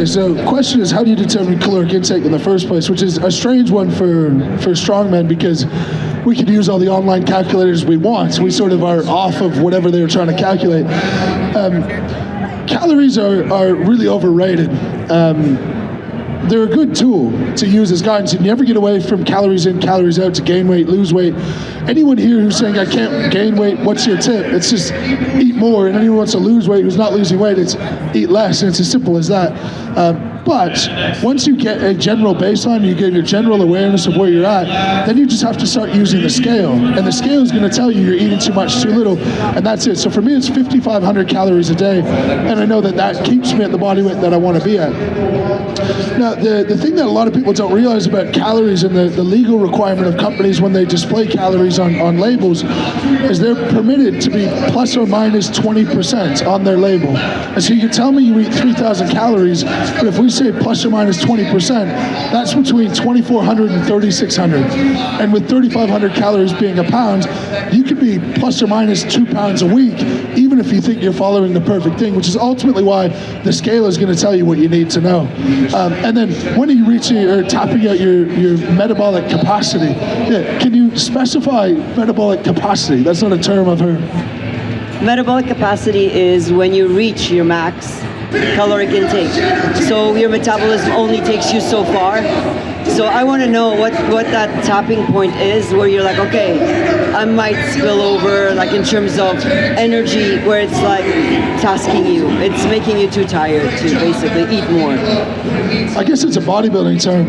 Okay, so the question is, how do you determine caloric intake in the first place? Which is a strange one for strongmen, because we could use all the online calculators we want. So we sort of are off of whatever they were trying to calculate. Calories are really overrated. They're a good tool to use as guidance. You never get away from calories in, calories out to gain weight, lose weight. Anyone here who's saying, I can't gain weight, what's your tip? It's just eat more. And anyone who wants to lose weight who's not losing weight, it's eat less. And it's as simple as that. But once you get a general baseline, you get your general awareness of where you're at, then you just have to start using the scale. And the scale is going to tell you you're eating too much, too little, and that's it. So for me, it's 5,500 calories a day, and I know that that keeps me at the body weight that I want to be at. Now, the thing that a lot of people don't realize about calories and the legal requirement of companies when they display calories on labels is they're permitted to be plus or minus 20% on their label. And so you can tell me you eat 3,000 calories, but if we say plus or minus 20%, that's between 2,400 and 3,600. And with 3,500 calories being a pound, you could be plus or minus 2 pounds a week, even if you think you're following the perfect thing, which is ultimately why the scale is going to tell you what you need to know. And then when are you reaching or tapping out your metabolic capacity? Yeah, can you specify metabolic capacity? That's not a term I've heard. Metabolic capacity is when you reach your max caloric intake. So your metabolism only takes you so far. So I want to know what that tapping point is where you're like, okay, I might spill over, like in terms of energy, where it's like tasking you. It's making you too tired to basically eat more. I guess it's a bodybuilding term.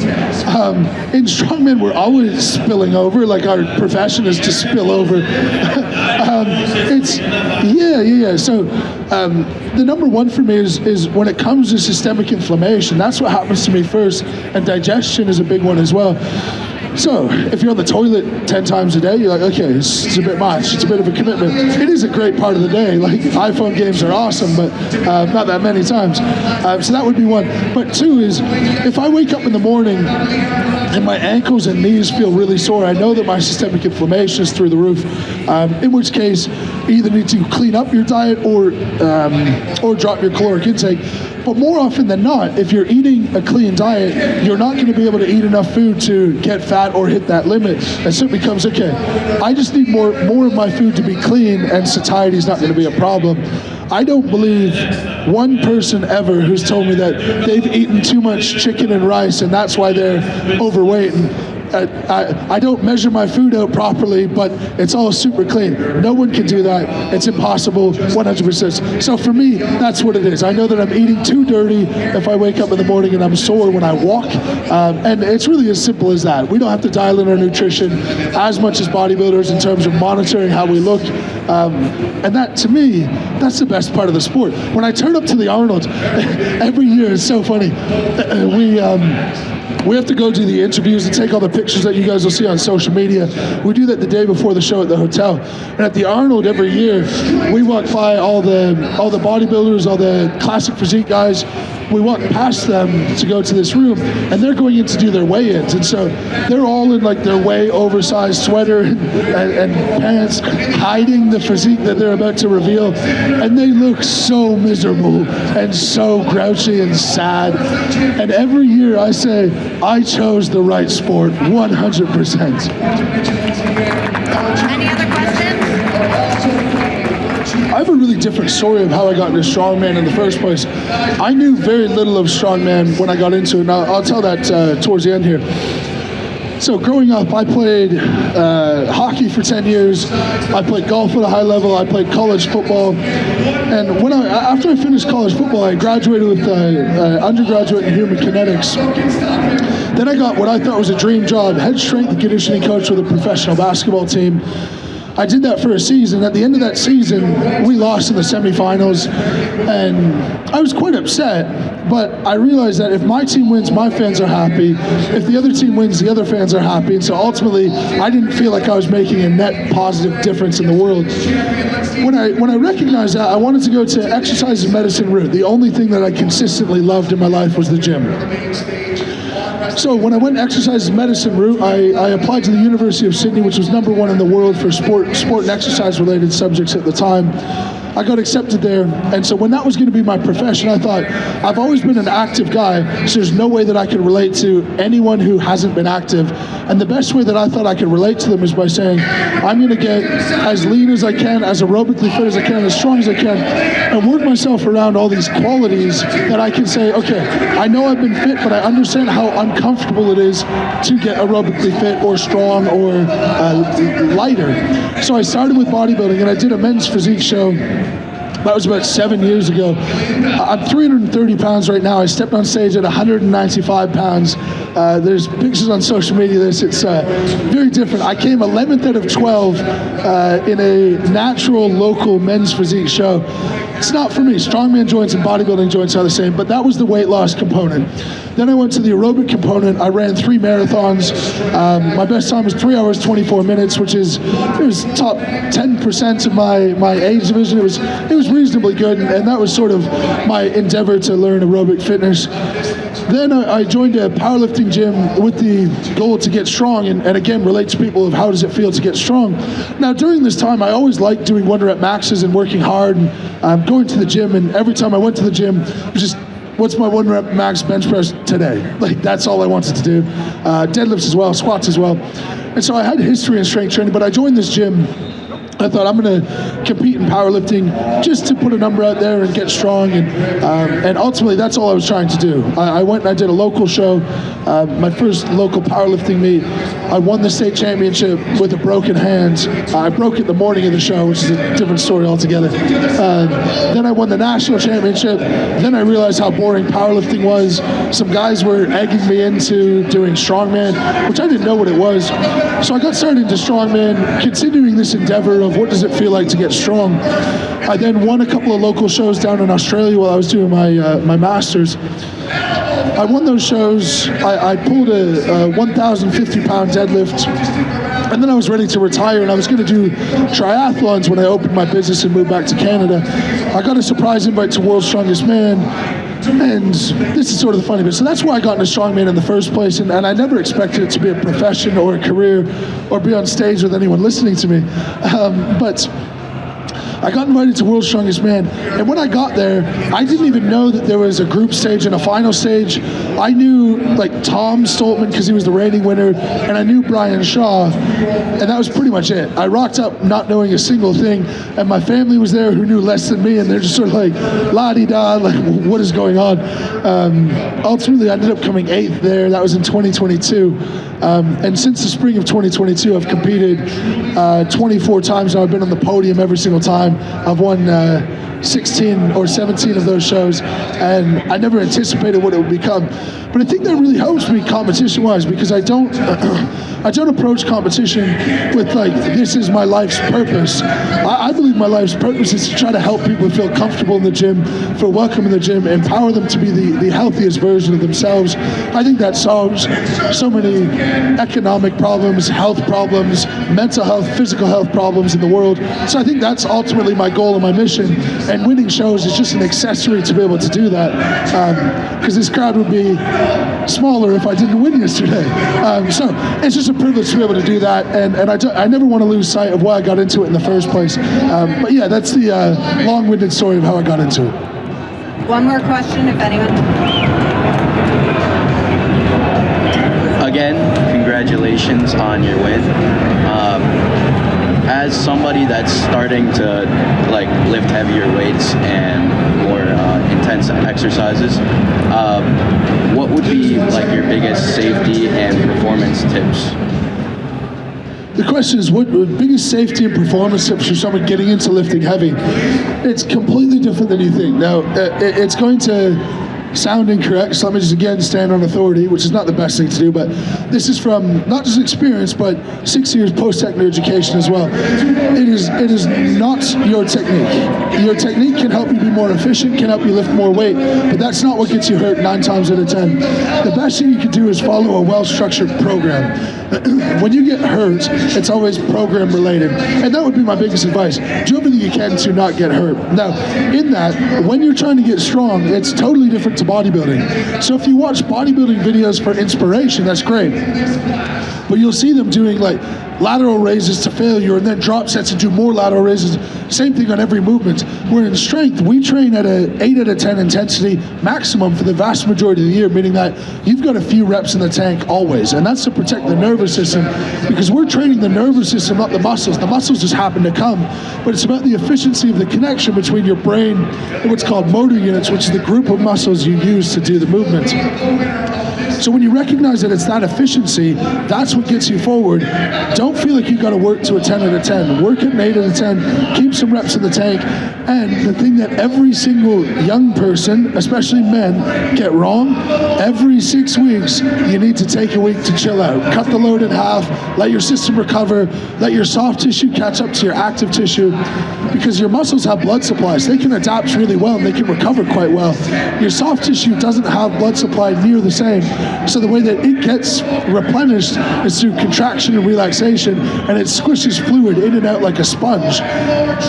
In strongman, we're always spilling over, like our profession is to spill over. So the number one for me is when it comes to systemic inflammation, that's what happens to me first, and digestion is a big one as well. So if you're on the toilet 10 times a day, you're like, okay, it's a bit much. It's a bit of a commitment. It is a great part of the day. Like iPhone games are awesome, but not that many times. So that would be one. But two is if I wake up in the morning and my ankles and knees feel really sore, I know that my systemic inflammation is through the roof. In which case, you either need to clean up your diet or drop your caloric intake. But more often than not, if you're eating a clean diet, you're not going to be able to eat enough food to get fat or hit that limit. And so it becomes, okay, I just need more of my food to be clean, and satiety is not going to be a problem. I don't believe one person ever who's told me that they've eaten too much chicken and rice and that's why they're overweight. And I don't measure my food out properly, but it's all super clean. No one can do that. It's impossible, 100%. So for me, that's what it is. I know that I'm eating too dirty if I wake up in the morning and I'm sore when I walk. And it's really as simple as that. We don't have to dial in our nutrition as much as bodybuilders in terms of monitoring how we look. And that, to me, that's the best part of the sport. When I turn up to the Arnold, every year, it's so funny. We have to go do the interviews and take all the pictures that you guys will see on social media. We do that the day before the show at the hotel. And at the Arnold every year, we walk by all the bodybuilders, all the classic physique guys. We walk past them to go to this room, and they're going in to do their weigh-ins. And so they're all in like their way oversized sweater and pants, hiding the physique that they're about to reveal. And they look so miserable and so grouchy and sad. And every year I say, I chose the right sport, 100%. Any other questions? I have a really different story of how I got into strongman in the first place. I knew very little of strongman when I got into it, and I'll tell that towards the end here. So growing up, I played hockey for 10 years. I played golf at a high level. I played college football. And after I finished college football, I graduated with undergraduate in human kinetics. Then I got what I thought was a dream job, head strength and conditioning coach with a professional basketball team. I did that for a season. At the end of that season, we lost in the semifinals, and I was quite upset, but I realized that if my team wins, my fans are happy. If the other team wins, the other fans are happy. And so ultimately, I didn't feel like I was making a net positive difference in the world. When I recognized that, I wanted to go to exercise and medicine route. The only thing that I consistently loved in my life was the gym. So when I went exercise and medicine route, I applied to the University of Sydney, which was #1 in the world for sport and exercise related subjects at the time. I got accepted there. And so when that was going to be my profession, I thought, I've always been an active guy, so there's no way that I could relate to anyone who hasn't been active. And the best way that I thought I could relate to them is by saying, I'm going to get as lean as I can, as aerobically fit as I can, as strong as I can, and work myself around all these qualities that I can say, okay, I know I've been fit, but I understand how uncomfortable it is to get aerobically fit or strong or lighter. So I started with bodybuilding, and I did a men's physique show. That was about 7 years ago. I'm 330 pounds right now. I stepped on stage at 195 pounds. There's pictures on social media of this. It's very different. I came 11th out of 12 in a natural local men's physique show. It's not for me. Strongman joints and bodybuilding joints are the same, but that was the weight loss component. Then I went to the aerobic component. I ran 3 marathons. My best time was 3 hours, 24 minutes, which is, it was top 10% of my age division. It was reasonably good, and that was sort of my endeavor to learn aerobic fitness. Then I joined a powerlifting gym with the goal to get strong, and again, relate to people of how does it feel to get strong. Now, during this time, I always liked doing 1 rep maxes and working hard, and going to the gym, and every time I went to the gym, it was just, what's my 1 rep max bench press today? Like, that's all I wanted to do. Deadlifts as well, squats as well. And so I had history in strength training, but I joined this gym. I thought I'm going to compete in powerlifting just to put a number out there and get strong, and ultimately that's all I was trying to do. I went and I did a local show, my first local powerlifting meet. I won the state championship with a broken hand. I broke it the morning of the show, which is a different story altogether. Then I won the national championship. Then I realized how boring powerlifting was. Some guys were egging me into doing strongman, which I didn't know what it was. So I got started into strongman, continuing this endeavor of what does it feel like to get strong. I then won a couple of local shows down in Australia while I was doing my master's. I won those shows. I pulled a 1,050 pound deadlift, and then I was ready to retire, and I was going to do triathlons when I opened my business and moved back to Canada. I got a surprise invite to World's Strongest Man, and this is sort of the funny bit. So that's why I got into strongman in the first place, and I never expected it to be a profession or a career or be on stage with anyone listening to me. But I got invited to World's Strongest Man, and when I got there, I didn't even know that there was a group stage and a final stage. I knew like Tom Stoltman because he was the reigning winner, and I knew Brian Shaw, and that was pretty much it. I rocked up not knowing a single thing, and my family was there who knew less than me, and they're just sort of like, la-di-da, like, what is going on? Ultimately, I ended up coming 8th there. That was in 2022. And since the spring of 2022, I've competed 24 times now. I've been on the podium every single time. I've won 16 or 17 of those shows, and I never anticipated what it would become. But I think that really helps me competition-wise, because I don't approach competition with like, this is my life's purpose. I believe my life's purpose is to try to help people feel comfortable in the gym, feel welcome in the gym, empower them to be the healthiest version of themselves. I think that solves so many economic problems, health problems, mental health, physical health problems in the world. So I think that's ultimately my goal and my mission. And winning shows is just an accessory to be able to do that, because this crowd would be smaller if I didn't win yesterday. So it's just a privilege to be able to do that, and I never want to lose sight of why I got into it in the first place. But yeah, that's the long-winded story of how I got into it. One more question, if anyone. Again, congratulations on your win. As somebody that's starting to like lift heavier weights and more intense exercises, what would be like your biggest safety and performance tips? The question is, what biggest safety and performance tips for someone getting into lifting heavy? It's completely different than you think. Now, it's going to sound incorrect, so let me just again stand on authority, which is not the best thing to do, but this is from not just experience, but 6 years post-secondary education as well. It is not your technique. Your technique can help you be more efficient, can help you lift more weight, but that's not what gets you hurt 9 times out of 10. The best thing you can do is follow a well-structured program. When you get hurt, it's always program related, and that would be my biggest advice. Do everything you can to not get hurt. Now, in that, when you're trying to get strong, it's totally different to bodybuilding. So if you watch bodybuilding videos for inspiration, that's great. but you'll see them doing like lateral raises to failure and then drop sets and do more lateral raises. Same thing on every movement. Where in strength, we train at a 8 out of 10 intensity maximum for the vast majority of the year, meaning that you've got a few reps in the tank always, and that's to protect the nervous system, because we're training the nervous system, not the muscles. The muscles just happen to come, but it's about the efficiency of the connection between your brain and what's called motor units, which is the group of muscles you use to do the movement. So when you recognize that it's that efficiency, that's what gets you forward. Don't feel like you got to work to a 10 out of 10. Work at an 8 out of 10. Keep some reps in the tank. And the thing that every single young person, especially men, get wrong, every 6 weeks, you need to take a week to chill out. Cut the load in half. Let your system recover. Let your soft tissue catch up to your active tissue, because your muscles have blood supplies. They can adapt really well and they can recover quite well. Your soft tissue doesn't have blood supply near the same. So the way that it gets replenished is through contraction and relaxation, and it squishes fluid in and out like a sponge.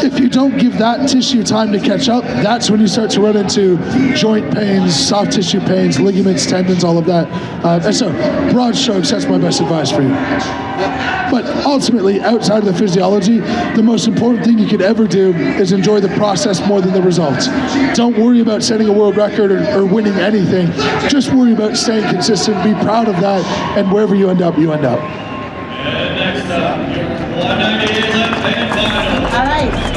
If you don't give that tissue time to catch up, that's when you start to run into joint pains, soft tissue pains, ligaments, tendons, all of that. And so, broad strokes, that's my best advice for you. But ultimately, outside of the physiology, the most important thing you could ever do is enjoy the process more than the results. Don't worry about setting a world record or winning anything. Just worry about staying consistent, be proud of that, and wherever you end up, you end up. And next up, your 198 left hand final. All right.